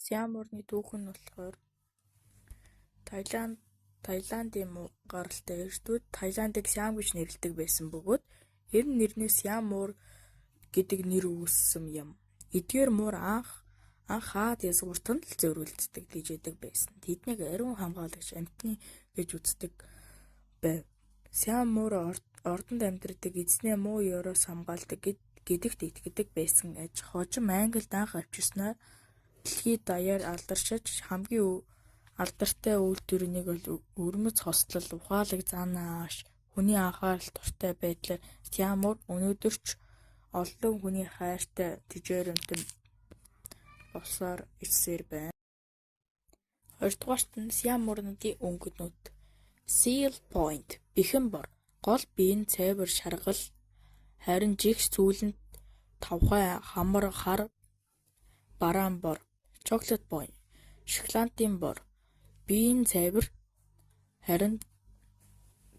Сиам морны түүх нь болохоор Таиландын гаралтай эрчүүд Таиландыг Сиам гэж нэрлэдэг байсан бөгөөд энэ нэрнээс Сиам муур гэдэг нэр үүссэн юм. Эдгээр муур анх хаад язгууртанд л зөөрүүлдэг дижээдэг байсан. Тэднийг ариун хамгаалагч амьтны гэж үздэг байв. Сиам муур ордонд амьдардаг эзнээ муу ёроос хамгаалдаг гэдэгт итгэдэг байсан аж хожим Англид анх авчирснаар дэлхийд даяар алдаршиж хамгийн алдартай үйлдвэрнийг бол өрмөц хослол, ухаалаг зан ааш, хүний анхаарал дуртай байдлаар Сиам муур өнөөдөр ч олон хүний хайртай тижээрэмтэн болсоор ирсээр байна. Хоёрдугаарт нь Сиам муурнуудын өнгөнүүд. Seal Point бэхэн бор, гол бие нь цайвар шаргал, харин жигс цүүлэнд тавхай хамар хар бараан бор. Chocolate Point шоколадын бор, бие нь цайвар, харин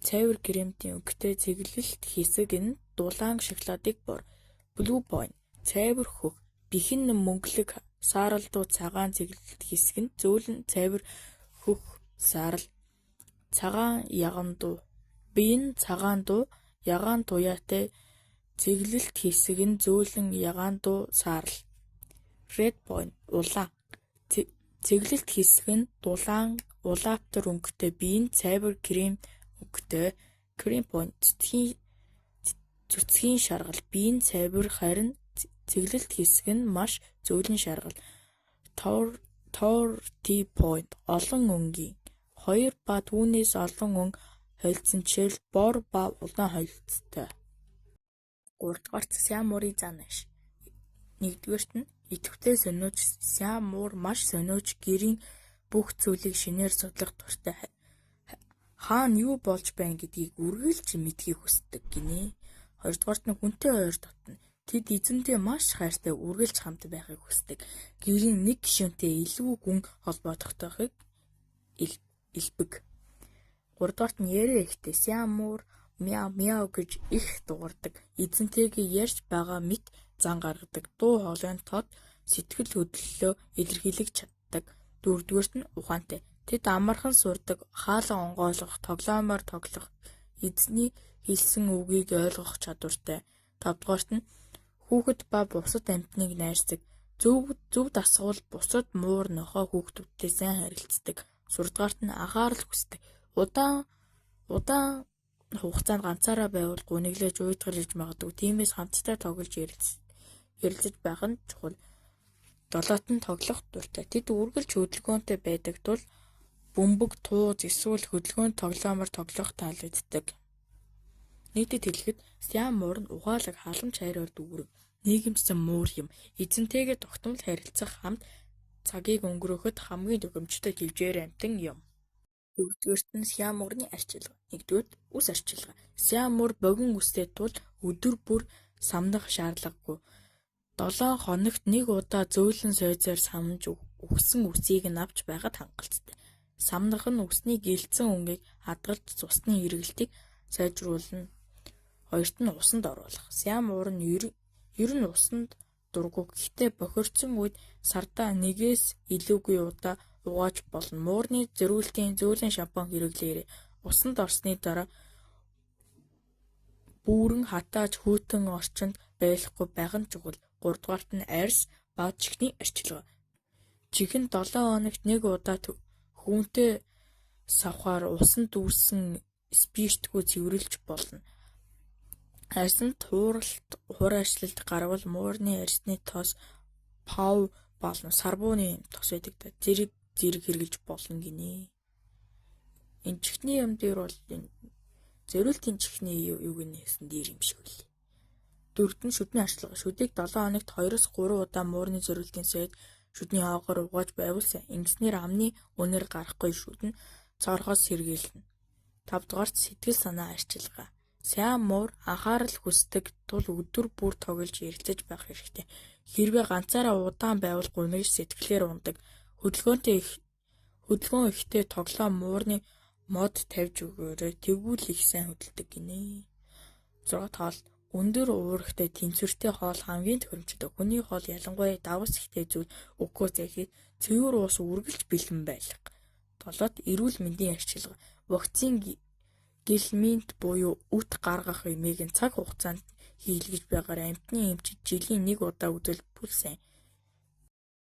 цайвар кремтийн өнгөтэй цэглэлт хэсэг нь дулаан шоколадыг бор. Blue Point цайвар хөх, бэхэн мөнгөлөг сааралдуу цагаан цэглэлт хэсэг нь зөөлөн цайвар хөх саарал. Цагаан яган дуу, бие нь цагаан дуу, ягаан туяатай цэглэлт хэсэг нь зөөлөн ягаан дуу саарал. Red Point улаан, цэглэлт хэсэг нь дулаан улаавтар өнгөтэй, бие нь цайвар крем өнгөтэй. Cream Point зүцгийн шаргал, бие нь цайвар, харин цэглэлт хэсэг нь маш зөөлөн шаргал. Torty Point олон өнгийн, 2 ба түүнээс олон өнг холилдсон жишээл бор ба улаан холилдолтой. 3-р Сиам муурын зан ааш. 1-р нь идэвхтэй сониуч. Сиам муур маш сониуч, гэрийн бүх зүйлийг шинээр судлах дуртай. Хаана юу болж байна гэдгийг үргэлж мэдхийг хүсдэг гинэ. 2-р нь хүнтэй ойр дотно. Тэд эзэнтэй маш хайртай, үргэлж хамт байхыг хүсдэг. Гэрийн нэг гишүүнтэй илүү гүн холбогдохыг элбэг. 3-р нь яриа ихтэй. Сиам муур мяу мяу гэж их дуурдаг. Эзэнтэйгээ ярьж байгаа мэт зан гаргадаг. Дуу хоолойн тод сэтгэл хөдлөлөө илэрхийлж чаддаг. 4-р нь ухаантай. Тэд амархан сурдаг, хаалга онгойлгох, тоглоомоор тоглох, эзний хэлсэн үгийг ойлгох чадвартай. 5-р нь хүүхэд ба бусад амьтныг найрсаг. Зөв дасгал бусад муур нохой хүүхдүүдтэй сайн харилцдаг. 6-р нь анхаарал хүсдэг. Удаан хугацаанд ганцаараа байвал гуниглаж уйтгарч магадгүй. Тиймээс хамтдаа тоглож ярилцаж байх нь чухал. 7-т нь тоглох дуртай. Тэд үргэлж хөдөлгөөнтэй байдаг тул бөмбөг, тууз эсвэл хөдөлгөөнд тоглоомоор тоглох таалагддаг. Нийтэд хэлэхэд Сиам муур нь ухаалаг, халамж хайраар дүүрэг, нийгэмсэн муур юм. Эзэнтэйгээ тогтмол харилцах, хамт цагийг өнгөрөөхөд хамгийн төгөмжтэй хэмжээр амтан юм. 4-р нь Сиам муурны арчилга. 1-р үс арчилга. Сиам муур богино үстэй тул өдөр бүр самнах шаардлагагүй. 7 хоногт нэг удаа зөөлөн сойзоор самнж өгсөн үсийг нь авч байхад хангалттай. Самнах нь үсний гэлцэн өнгийг хадгалж цусны хэрэглэлтийг сайжруулна. 2-т нь усанд оруулах. Сиам муур нь ер нь усанд дургүй, гэхдээ бохирдсон үед сардаа 1-ээс илүүгүй удаа угааж болно. Муурны зориултын зөөлөн шампунь хэрэглээрэй. Усанд орсны дараа бүүрэн хатааж хүйтэн орчинд байлахгүй байх нь чухал. 3-р нь арьс ба чихний арчилга. Чихэн 7 хоногт нэг удаа хүүнтэй савхаар усанд дүүрсэн спиртгүй цэвэрлж болно. Арьсанд хуурайшлалт гарвал муурны арьсны тоос пав болон сарбууны тос байдаг. Зэрэг хэрэглэж болно гинэ. Энэ чихний юм дээр бол энэ зориултын чихний юу гэнэсэн дээр юм шиг үл. 4-т нь шүдний арчилга. Шүдийг 7 хоногт 2-3 удаа муурны зориултын сайд шүдний агаар угааж байвал сайн. Ингэснээр амны үнээр гарахгүй шүд нь цоорхоос сэргийлнэ. 5-р сэтгэл санаа арчилга. Сиам муур анхаарал хүсдэг тул өдөр бүр тоглож ярилцаж байх хэрэгтэй. Хэрвээ ганцаараа удаан байвал гунигч сэтгэлээр ундаг. Хөдөлгөөн ихтэй тоглоом муурны мод тавьж өгөөрэй. Тэгвэл их сайн хөдөлдөг гинэ. 6 тоол Өндөр уурегтэй тэнцвэртэй хоол хамгийн тохиромжтой. Хүний хоол ялангуяа давс ихтэй зүйл өгөхөө захид цэвэр уус үргэлж бэлэн байлга. 7. Эрүүл мэндийн арчилга. Вакцин гельминт буюу үт гаргах эмийг цаг хугацаанд хийлгэж байгаагаар амьтны эмчид жилийн 1 удаа үзүүлбэл сайн.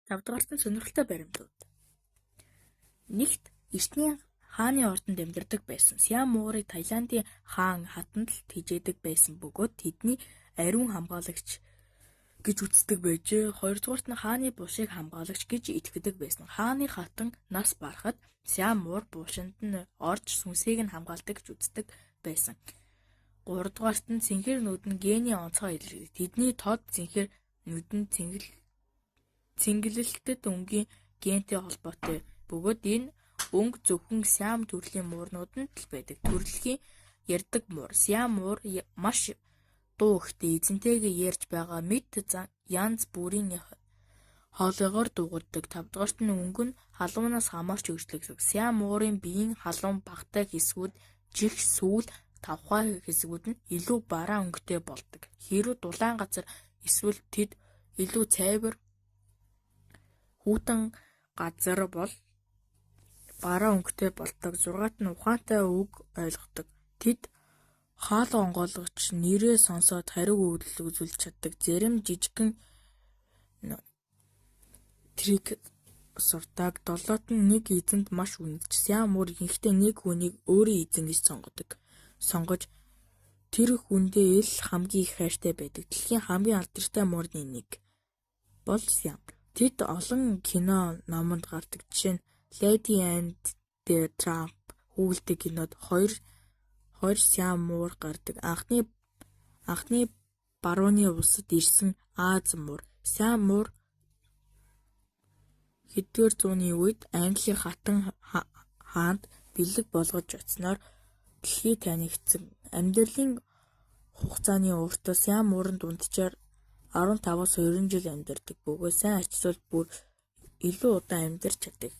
5 дугаарт нь сонирхолтой баримтууд. Нэгт эртний хааны ордонд амьдардаг байсан Сиам муурыг Таиландын хаан хатанд л тэжээдэг байсан бөгөөд тэдний ариун хамгаалагч гэж үздэг байжээ. 2 дугаарт нь хааны бушийг хамгаалагч гэж итгэдэг байсан. Хааны хатан нас барахад Сиам муур буушинд нь орж сүнсийг нь хамгаалдаг гэж үздэг байсан. 3 дугаарт нь цэнхэр нүд нь гений онцгой илэрхийлдэг. Тэдний тод цэнхэр нүд нь цэнгэлэлтэд өнгийн гентэй холбоотой бөгөөд энэ өнгө зөвхөн Сиам төрлийн муурнуудад л байдаг. Төрөлхийн ярддаг муур. Сиам муур маш дуу ихтэй эзэнтэйгээ ярьж байгаа мэд янз бүрийн хоолойгоор дуугардаг. 5 дугаарт нь өнгө нь халуунаас хамаарч өөрчлөгдөг. Сиам муурын биеийн халуун багтай хэсгүүд жих сүүл тавхай хэсгүүд нь илүү бараа өнгөтэй болдог. Хэрэв дулаан газар эсвэл тэд илүү цайвар хүйтэн газар бол бараа өнгөтэй болдог. 6-т нь ухаантай үг ойлгодог. Тэд хаалга онгойлгогч нэрээ сонсоод хариу үйлдэл үзүүлж чаддаг. Зарим жижигхэн трик сурдаг. 7-т нь нэг эзэнд маш үнэч. Сиам муур ихэнхдээ нэг хүнийг өөрийн эзэн гэж сонгож тэр хүндээ л хамгийн их хайртай байдаг. Дэлхийн хамгийн алдартай муурны нэг бол Сиам. Тэд олон кино номонд гардаг. Жишээ нь Lady and the Tramp хүүгэлтэй кинод хоёр Сиам муур гардаг. Анхны барууны улсад ирсэн Аз муур. Сиам муур хэдгээр зууны үед Английн хатан хаанд бэлэг болгож очсноор дэлхий танигдсан. Амьдралын хугацааны уртаа Сиам муурын дунджаар 15-20 жил амьдардаг бөгөөд сайн арчилбал бүр илүү удаан амьдарч чаддаг.